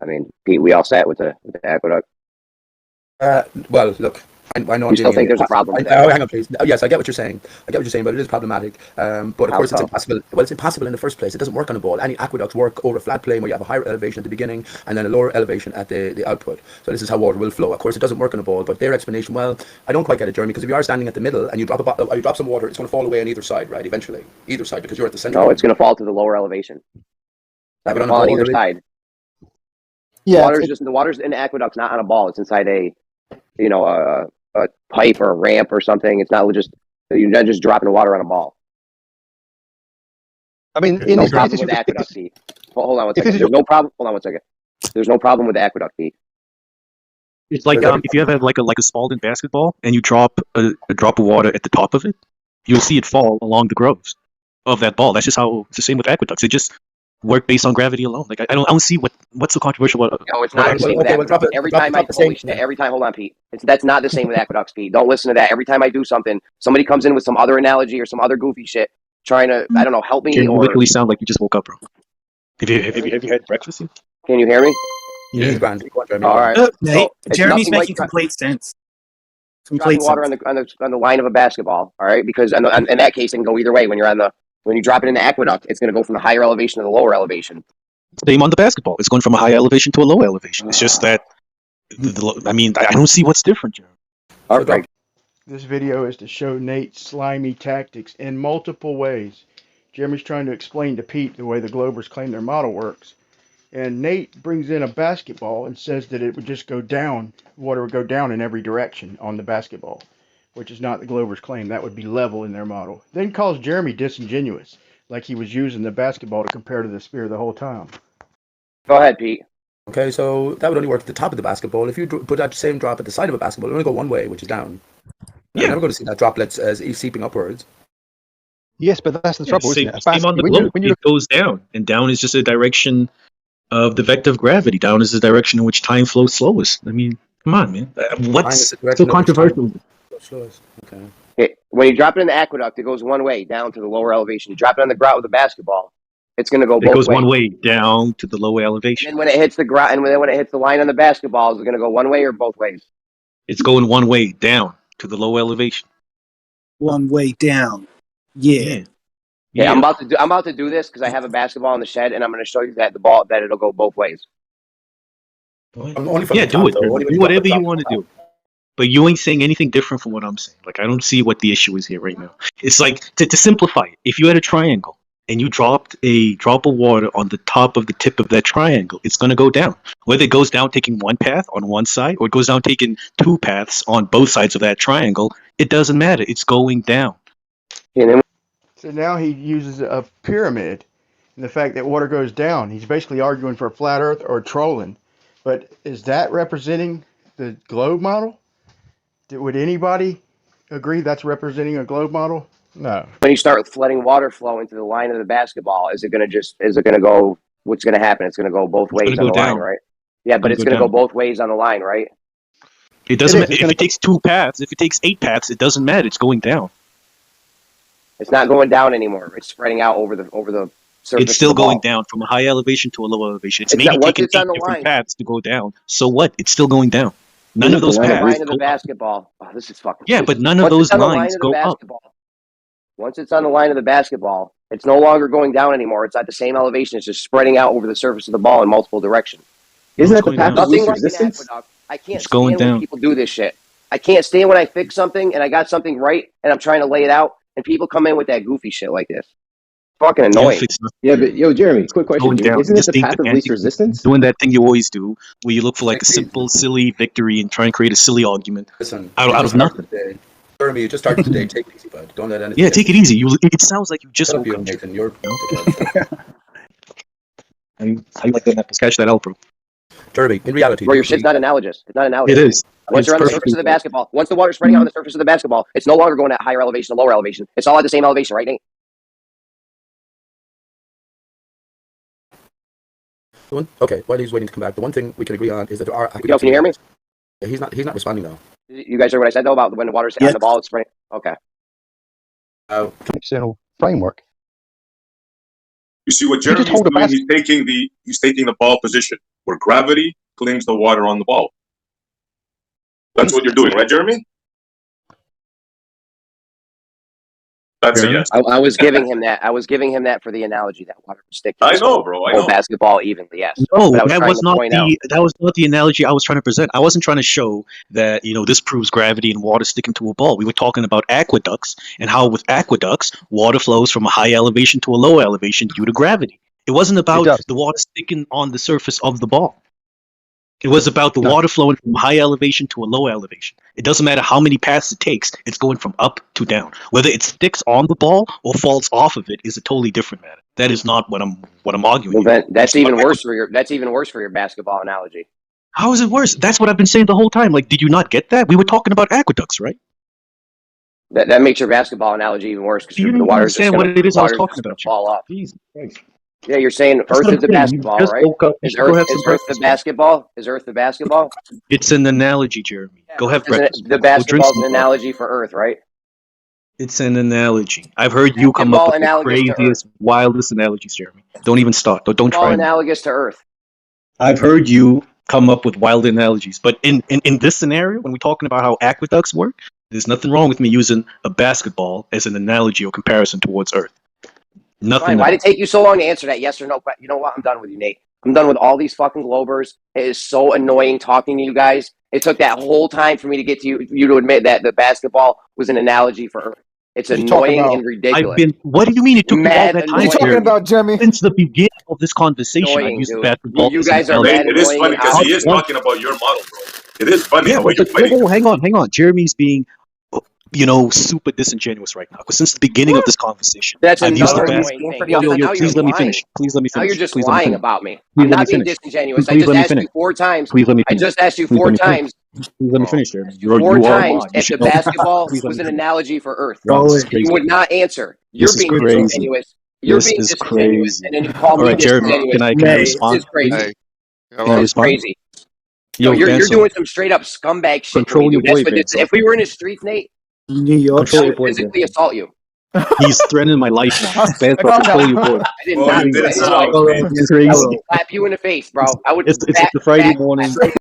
I mean, Pete, we all set with the aqueduct. Well, look, I know you still think there's a problem with that? Oh, hang on, please. Yes, I get what you're saying. I get what you're saying, but it is problematic. But of course, it's impossible. Well, it's impossible in the first place. It doesn't work on a ball. Any aqueducts work over a flat plane where you have a higher elevation at the beginning and then a lower elevation at the output. So this is how water will flow. Of course, it doesn't work on a ball. But their explanation, well, I don't quite get it, Jeremy, because if you are standing at the middle and you drop you drop some water, it's going to fall away on either side, right? Eventually, either side, because you're at the center. No, it's going to fall to the lower elevation. It's going to fall on either side. Yeah, the water's in the aqueduct's not on a ball. It's inside a pipe or a ramp or something. It's not just you're not just dropping the water on a ball. I mean, no problem with the aqueduct, Pete. Hold on one second. There's no problem. Hold on one second. There's no problem with the aqueduct, Pete. It's like if you have a Spalding basketball and you drop a drop of water at the top of it, you'll see it fall along the grooves of that ball. That's just how it's the same with aqueducts. It just work based on gravity alone. Like I don't see what's so controversial about. No, it's not the same with aqueducts. Hold on, Pete. That's not the same with aqueducts, Pete. Don't listen to that. Every time I do something, somebody comes in with some other analogy or some other goofy shit, trying to help me. You literally sound like you just woke up, bro. Have you had breakfast yet? Can you hear me? Yeah. All right. Jeremy's making complete sense. Complete water on the line of a basketball. All right, because in that case, it can go either way. When you drop it in the aqueduct, it's going to go from the higher elevation to the lower elevation. Same on the basketball. It's going from a high elevation to a low elevation. It's just that, I don't see what's different, Jeremy. All right. This video is to show Nate's slimy tactics in multiple ways. Jeremy's trying to explain to Pete the way the Globers claim their model works. And Nate brings in a basketball and says that it would just go down, water would go down in every direction on the basketball, which is not the Globers' claim. That would be level in their model. Then calls Jeremy disingenuous, like he was using the basketball to compare to the spear the whole time. Go ahead, Pete. Okay, so that would only work at the top of the basketball. If you put that same drop at the side of a basketball, it will only go one way, which is down. You're never going to see that droplet as seeping upwards. Yes, but that's the trouble, isn't it? Same on the globe. It goes down, and down is just a direction of the vector of gravity. Down is the direction in which time flows slowest. I mean, come on, man. What's so controversial? Okay. When you drop it in the aqueduct, it goes one way down to the lower elevation. You drop it on the ground with a basketball, it's going to go both ways. It goes one way down to the lower elevation. And when it hits the ground, and when it hits the line on the basketball, is it going to go one way or both ways? It's going one way down to the lower elevation. One way down. Yeah. Yeah, I'm about to do this because I have a basketball in the shed, and I'm going to show you that it'll go both ways. Do it. Do whatever you want to do. But you ain't saying anything different from what I'm saying. Like, I don't see what the issue is here right now. It's like, to simplify it, if you had a triangle and you dropped a drop of water on the top of the tip of that triangle, it's going to go down. Whether it goes down taking one path on one side or it goes down taking two paths on both sides of that triangle, it doesn't matter. It's going down. So now he uses a pyramid, and the fact that water goes down. He's basically arguing for a flat Earth or trolling. But is that representing the globe model? Would anybody agree that's representing a globe model? No. When you start letting water flow into the line of the basketball, is it going to go, what's going to happen? It's going to go both ways on the line, right? Yeah, but it's going to go both ways on the line, right? It doesn't matter. If it takes two paths, if it takes 8 paths, it doesn't matter. It's going down. It's not going down anymore. It's spreading out over the surface. It's still going down from a high elevation to a low elevation. It's maybe taking 8 different paths to go down. So what? It's still going down. None of those paths. The line of the basketball. Oh, this is fucking. Yeah, but none of those lines go up. Once it's on the line of the basketball, it's no longer going down anymore. It's at the same elevation. It's just spreading out over the surface of the ball in multiple directions. Isn't that the path of least resistance? I can't stand when people do this shit. I can't stand when I fix something and I got something right and I'm trying to lay it out and people come in with that goofy shit like this. Fucking annoying. Yeah, but Jeremy, quick question. Isn't it the path of least resistance? Doing that thing you always do, where you look for like a simple, silly victory and try and create a silly argument out of nothing. Jeremy, you just started today. Take it easy, bud. Don't let anything. Yeah, take it easy. It sounds like you just woke up. Nathan, you're. I like that. Catch that out, bro. Jeremy, in reality, bro, your shit's not analogous. It's not analogous. It is. Once you're on the surface of the basketball, once the water's spreading out on the surface of the basketball, it's no longer going at higher elevation to lower elevation. It's all at the same elevation, right, Nate? Okay, while he's waiting to come back, the one thing we can agree on is that there are. Yo, can you hear me? He's not responding though. You guys heard what I said though about when the water's on the ball, it's spreading. Okay. External framework. You see what Jeremy's doing? He's taking the ball position. where gravity cleans the water on the ball. That's what you're doing, right, Jeremy? That's a yes. I was giving him that. I was giving him that for the analogy that water was sticking. I know, bro. I know. Basketball evenly, yes. No, that was not the analogy I was trying to present. I wasn't trying to show that this proves gravity and water sticking to a ball. We were talking about aqueducts and how with aqueducts, water flows from a high elevation to a low elevation due to gravity. It wasn't about the water sticking on the surface of the ball. It was about the water flowing from high elevation to a low elevation. It doesn't matter how many passes it takes. It's going from up to down. Whether it sticks on the ball or falls off of it is a totally different matter. That is not what I'm arguing. Well, that's even worse for your basketball analogy. How is it worse? That's what I've been saying the whole time. Like, did you not get that? We were talking about aqueducts, right? That makes your basketball analogy even worse because you the water is what it is I was talking about. Fall off. Jesus Christ. Yeah, you're saying Earth is the basketball, right? Is Earth the basketball? Is Earth the basketball? It's an analogy, Jeremy. Go have breakfast. The basketball's an analogy for Earth, right? It's an analogy. I've heard you come up with the craziest, wildest analogies, Jeremy. Don't even start. Don't try. Analogous to Earth. I've heard you come up with wild analogies, but in this scenario, when we're talking about how aqueducts work, there's nothing wrong with me using a basketball as an analogy or comparison towards Earth. Nothing. Why did it take you so long to answer that? Yes or no? You know what? I'm done with you, Nate. I'm done with all these fucking Globers. It is so annoying talking to you guys. It took that whole time for me to get to you to admit that the basketball was an analogy for Earth. It's annoying and ridiculous. What do you mean it took you all that time? What are you talking about, Jeremy? Since the beginning of this conversation, I've used basketball. You guys are mad. It is funny because he is talking about your model, bro. It is funny how you're fighting. Hang on. Jeremy's being super disingenuous right now. Because since the beginning of this conversation, that's another annoying thing. Please let me finish. Now you're just lying about me. I'm not being disingenuous. I just asked you 4 times. Please let me finish. I just asked you 4 times. Please let me finish, Jeremy. 4 times if the basketball was an analogy for Earth. You would not answer. You're being disingenuous. You're being disingenuous. And then you call me disingenuous. Can I respond? This is crazy. It's crazy. You're doing some straight up scumbag shit. Control your boy, if we were in the streets, Nate, New York, I would physically assault you. He's threatening my life now. Control your boy. I did not. It's crazy. Slap you in the face, bro. I would. It's the Friday morning.